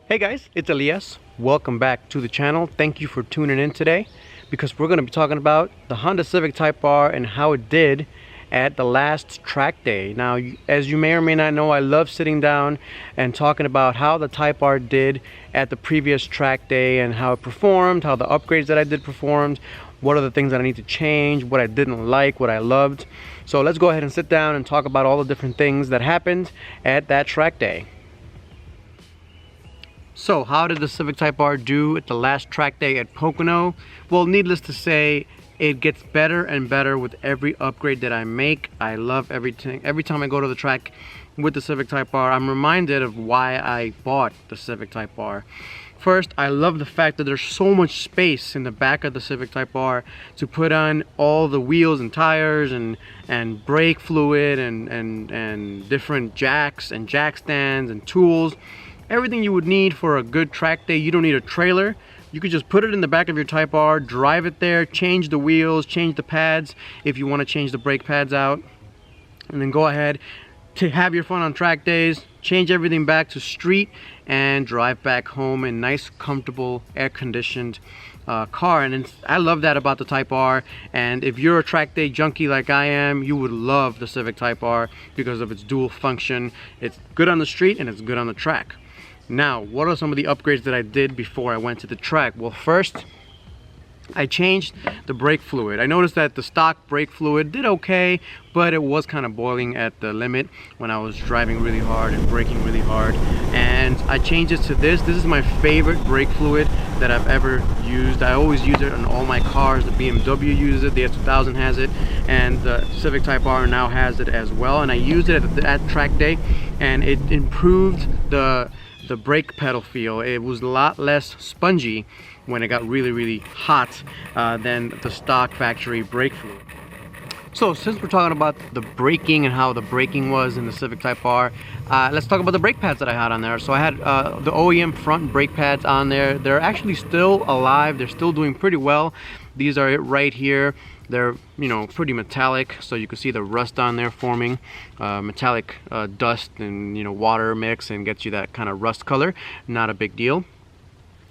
Hey guys, it's Elias. Welcome back to the channel. Thank you for tuning in today because we're going to be talking about the Honda Civic Type R and how it did at the last track day. Now, as you may or may not know, I love sitting down and talking about how the Type R did at the previous track day and how it performed, how the upgrades that I did performed, what are the things that I need to change, what I didn't like, what I loved. So let's go ahead and sit down and talk about all the different things that happened at that track day. So how did the Civic Type R do at the last track day at Pocono? Well, needless to say, it gets better and better with every upgrade that I make. I love everything. Every time I go to the track with the Civic Type R, I'm reminded of why I bought the Civic Type R. First, I love the fact that there's so much space in the back of the Civic Type R to put on all the wheels and tires and brake fluid and different jacks and jack stands and tools. Everything you would need for a good track day. You don't need a trailer. You could just put it in the back of your Type R, drive it there, change the wheels, change the pads if you want to change the brake pads out, and then go ahead to have your fun on track days, change everything back to street, and drive back home in nice, comfortable, air-conditioned car. And I love that about the Type R. And if you're a track day junkie like I am, you would love the Civic Type R because of its dual function. It's good on the street and it's good on the track. Now, what are some of the upgrades that I did before I went to the track? Well, first, I changed the brake fluid. I noticed that the stock brake fluid did okay, but it was kind of boiling at the limit when I was driving really hard and braking really hard. And I changed it to this. This is my favorite brake fluid that I've ever used. I always use it on all my cars. The BMW uses it, the S2000 has it, and the Civic Type R now has it as well. And I used it at track day, and it improved the brake pedal feel. It was a lot less spongy when it got really hot than the stock factory brake fluid. So since we're talking about the braking and how the braking was in the Civic Type R, let's talk about the brake pads that I had on there. So I had the OEM front brake pads on there. They're actually still alive. They're still doing pretty well. These are it right here. They're, you know, pretty metallic, so you can see the rust on there forming. Metallic dust and, you know, water mix and gets you that kind of rust color. Not a big deal.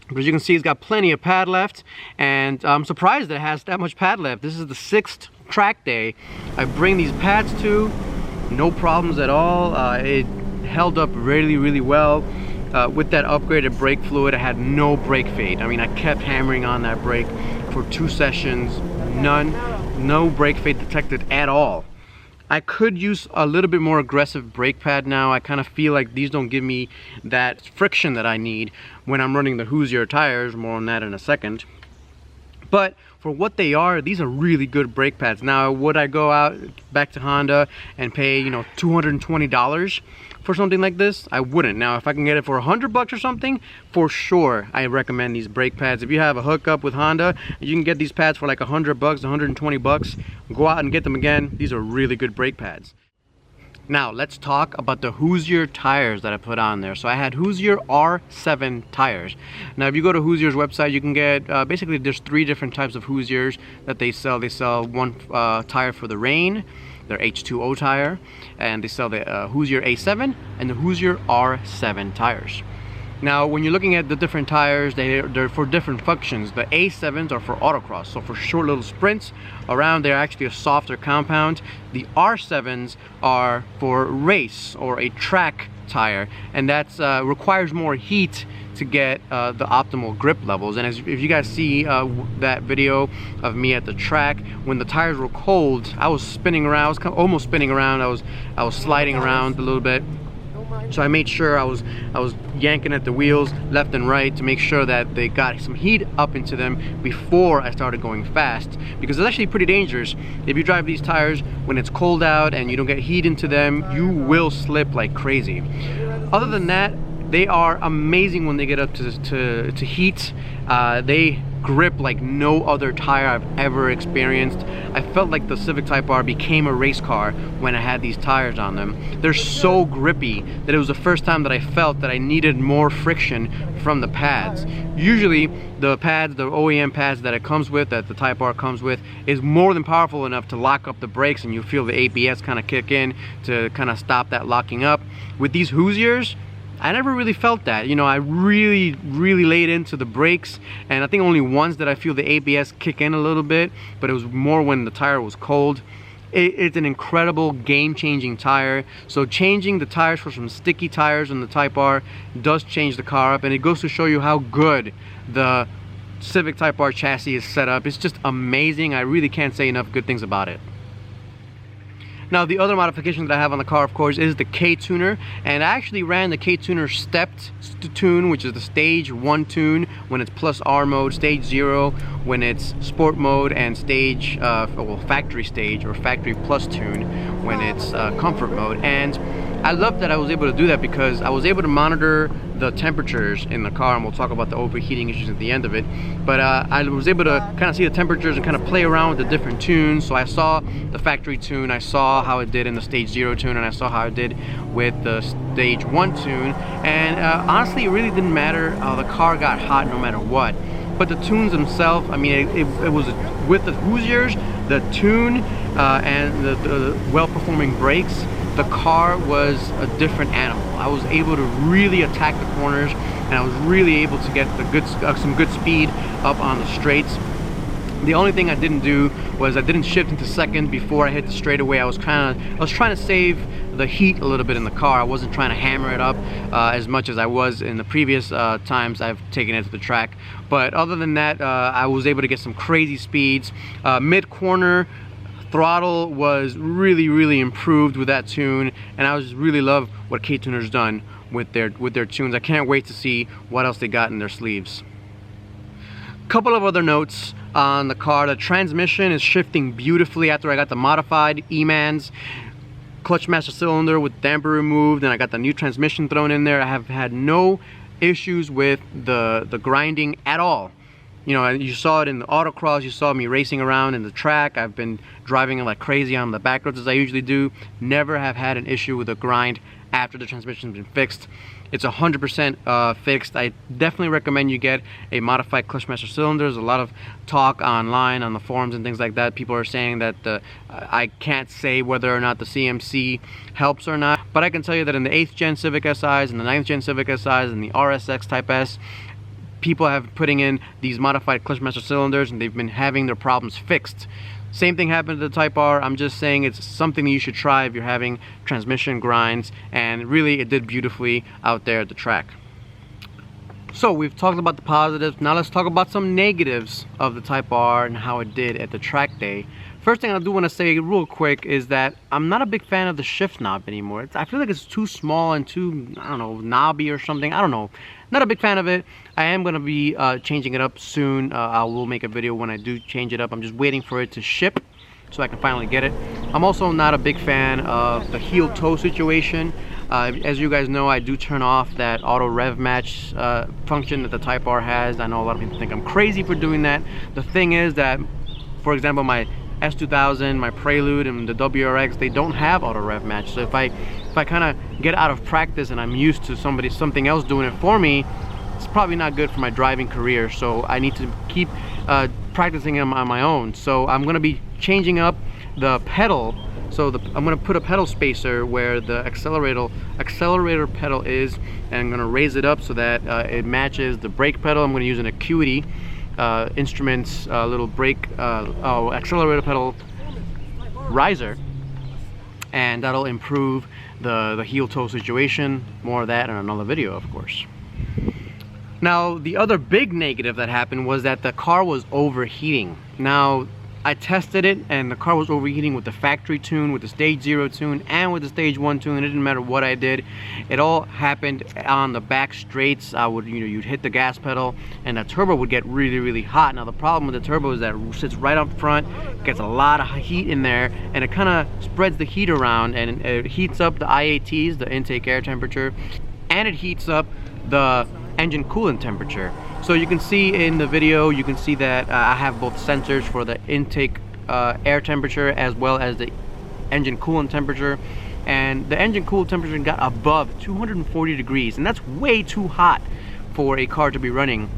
But as you can see, it's got plenty of pad left, and I'm surprised that it has that much pad left. This is the 6th track day I bring these pads to. No problems at all. It held up really well. With that upgraded brake fluid, I had no brake fade. I mean, I kept hammering on that brake for 2 sessions. No brake fade detected at all. I could use a little bit more aggressive brake pad now. I kind of feel like these don't give me that friction that I need when I'm running the Hoosier tires. More on that in a second. But for what they are, these are really good brake pads. Now, would I go out back to Honda and pay, you know, $220 for something like this? I wouldn't. Now, if I can get it for $100 or something, for sure I recommend these brake pads. If you have a hookup with Honda, you can get these pads for like $100, $120. Go out and get them again. These are really good brake pads. Now, let's talk about the Hoosier tires that I put on there. So I had Hoosier R7 tires. Now, if you go to Hoosier's website, you can get, basically there's 3 different types of Hoosiers that they sell. They sell one tire for the rain, their H2O tire, and they sell the Hoosier A7 and the Hoosier R7 tires. Now, when you're looking at the different tires, they're for different functions. The A7s are for autocross, so for short little sprints around. They're actually a softer compound. The R7s are for race or a track tire, and that's requires more heat to get the optimal grip levels. And if you guys see that video of me at the track, when the tires were cold, I was spinning around. I was almost spinning around. I was sliding around a little bit. So I made sure I was yanking at the wheels left and right to make sure that they got some heat up into them before I started going fast, because it's actually pretty dangerous. If you drive these tires when it's cold out and you don't get heat into them, you will slip like crazy. Other than that, they are amazing when they get up to heat. They grip like no other tire I've ever experienced. I felt like the Civic Type R became a race car when I had these tires on them. They're so grippy that it was the first time that I felt that I needed more friction from the pads. Usually the pads, the OEM pads that it comes with, that the Type R comes with, is more than powerful enough to lock up the brakes, and you feel the ABS kind of kick in to kind of stop that locking up. With these Hoosiers, I never really felt that. You know, I really laid into the brakes, and I think only once did I feel the ABS kick in a little bit, but it was more when the tire was cold. It's an incredible game-changing tire. So changing the tires for some sticky tires in the Type R does change the car up, and it goes to show you how good the Civic Type R chassis is set up. It's just amazing. I really can't say enough good things about it. Now, the other modification that I have on the car, of course, is the Ktuner, and I actually ran the Ktuner stepped tune, which is the stage 1 tune when it's plus R mode, stage 0 when it's sport mode, and stage, well, factory stage or factory plus tune when it's comfort mode. And I love that I was able to do that because I was able to monitor the temperatures in the car, and we'll talk about the overheating issues at the end of it. But I was able to kind of see the temperatures and kind of play around with the different tunes. So I saw the factory tune, I saw how it did in the stage 0 tune, and I saw how it did with the stage 1 tune. And honestly, it really didn't matter. The car got hot no matter what. But the tunes themselves, I mean, it was with the Hoosiers, the tune, and the well-performing brakes, the car was a different animal. I was able to really attack the corners, and I was really able to get the some good speed up on the straights. The only thing I didn't do was I didn't shift into second before I hit the straightaway. I was trying to save the heat a little bit in the car. I wasn't trying to hammer it up as much as I was in the previous times I've taken it to the track. But other than that, I was able to get some crazy speeds. Mid-corner throttle was really improved with that tune, and I just really love what Ktuner's done with their tunes. I can't wait to see what else they got in their sleeves. Couple of other notes on the car. The transmission is shifting beautifully after I got the modified E-Mans. Clutch master cylinder with damper removed, and I got the new transmission thrown in there. I have had no issues with the grinding at all. You know, you saw it in the autocross, you saw me racing around in the track. I've been driving like crazy on the back roads as I usually do. Never have had an issue with a grind after the transmission's been fixed. It's 100% fixed. I definitely recommend you get a modified clutch master cylinder. There's a lot of talk online on the forums and things like that. People are saying that I can't say whether or not the CMC helps or not, but I can tell you that in the 8th gen Civic SIs and the 9th gen Civic SIs and the RSX Type S, people have putting in these modified clutch master cylinders, and they've been having their problems fixed. Same thing happened to the Type R. I'm just saying it's something that you should try if you're having transmission grinds, and really it did beautifully out there at the track. So we've talked about the positives. Now let's talk about some negatives of the Type R and how it did at the track day. First thing I do want to say real quick is that I'm not a big fan of the shift knob anymore. I feel like it's too small and too, I don't know, knobby or something. I don't know. Not a big fan of it. I am going to be changing it up soon. I will make a video when I do change it up. I'm just waiting for it to ship so I can finally get it. I'm also not a big fan of the heel toe situation. As you guys know, I do turn off that auto rev match function that the Type R has. I know a lot of people think I'm crazy for doing that. The thing is that, for example, my S2000, my Prelude, and the WRX, they don't have auto rev match. So if I kind of get out of practice and I'm used to something else doing it for me, it's probably not good for my driving career. So I need to keep practicing on my own. So I'm going to be changing up the pedal. So I'm going to put a pedal spacer where the accelerator pedal is, and I'm going to raise it up so that it matches the brake pedal. I'm going to use an Acuity Instruments little brake accelerator pedal riser, and that'll improve the heel toe situation. More of that in another video, of course. Now, the other big negative that happened was that the car was overheating. Now, I tested it, and the car was overheating with the factory tune, with the stage 0 tune, and with the stage 1 tune. It didn't matter what I did. It all happened on the back straights. You'd hit the gas pedal, and the turbo would get really hot. Now, the problem with the turbo is that it sits right up front, gets a lot of heat in there, and it kind of spreads the heat around, and it heats up the IATs, the intake air temperature, and it heats up the engine coolant temperature. So you can see in the video, you can see that I have both sensors for the intake air temperature as well as the engine coolant temperature, and the engine coolant temperature got above 240 degrees, and that's way too hot for a car to be running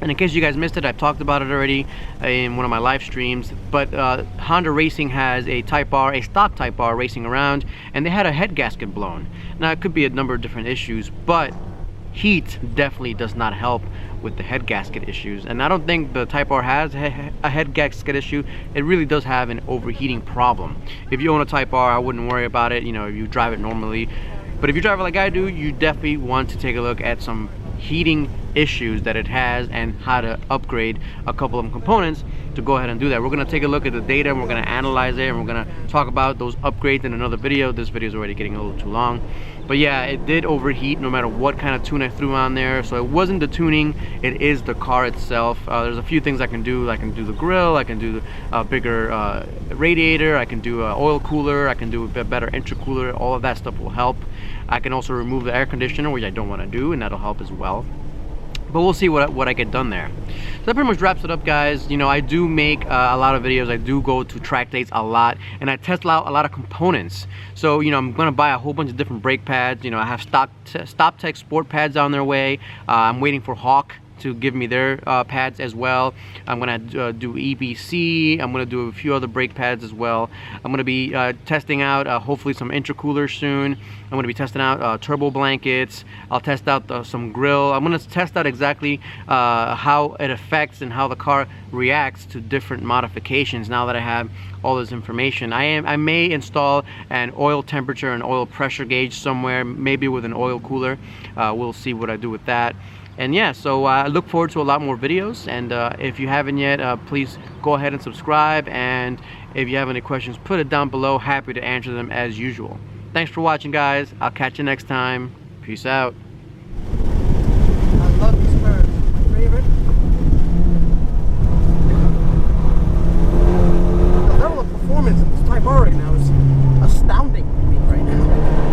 And in case you guys missed it, I've talked about it already in one of my live streams, but Honda Racing has a Type R, a stock Type R racing around, and they had a head gasket blown. Now it could be a number of different issues, but heat definitely does not help with the head gasket issues. And I don't think the Type R has a head gasket issue. It really does have an overheating problem. If you own a Type R, I wouldn't worry about it, you know, if you drive it normally. But if you drive it like I do, you definitely want to take a look at some heating issues that it has and how to upgrade a couple of components to go ahead and do that. We're going to take a look at the data, and we're going to analyze it, and we're going to talk about those upgrades in another video. This video is already getting a little too long, but yeah, it did overheat no matter what kind of tune I threw on there. So it wasn't the tuning, it is the car itself. There's a few things I can do. I can do the grill, I can do the bigger radiator, I can do an oil cooler, I can do a better intercooler. All of that stuff will help. I can also remove the air conditioner, which I don't want to do, and that'll help as well. But we'll see what I get done there. So that pretty much wraps it up, guys. You know, I do make a lot of videos. I do go to track dates a lot, and I test out a lot of components. So, you know, I'm going to buy a whole bunch of different brake pads. You know, I have Stop Tech Sport pads on their way. I'm waiting for Hawk to give me their pads as well. I'm gonna do EBC. I'm gonna do a few other brake pads as well. I'm gonna be testing out hopefully some intercoolers soon. I'm gonna be testing out turbo blankets. I'll test out some grill. I'm gonna test out exactly how it affects and how the car reacts to different modifications now that I have all this information. I may install an oil temperature and oil pressure gauge somewhere, maybe with an oil cooler. We'll see what I do with that. And yeah, so I look forward to a lot more videos, and if you haven't yet, please go ahead and subscribe, and if you have any questions, put it down below. Happy to answer them as usual. Thanks for watching, guys. I'll catch you next time. Peace out. I love this car. It's my favorite. The level of performance of this Type R right now is astounding to me right now.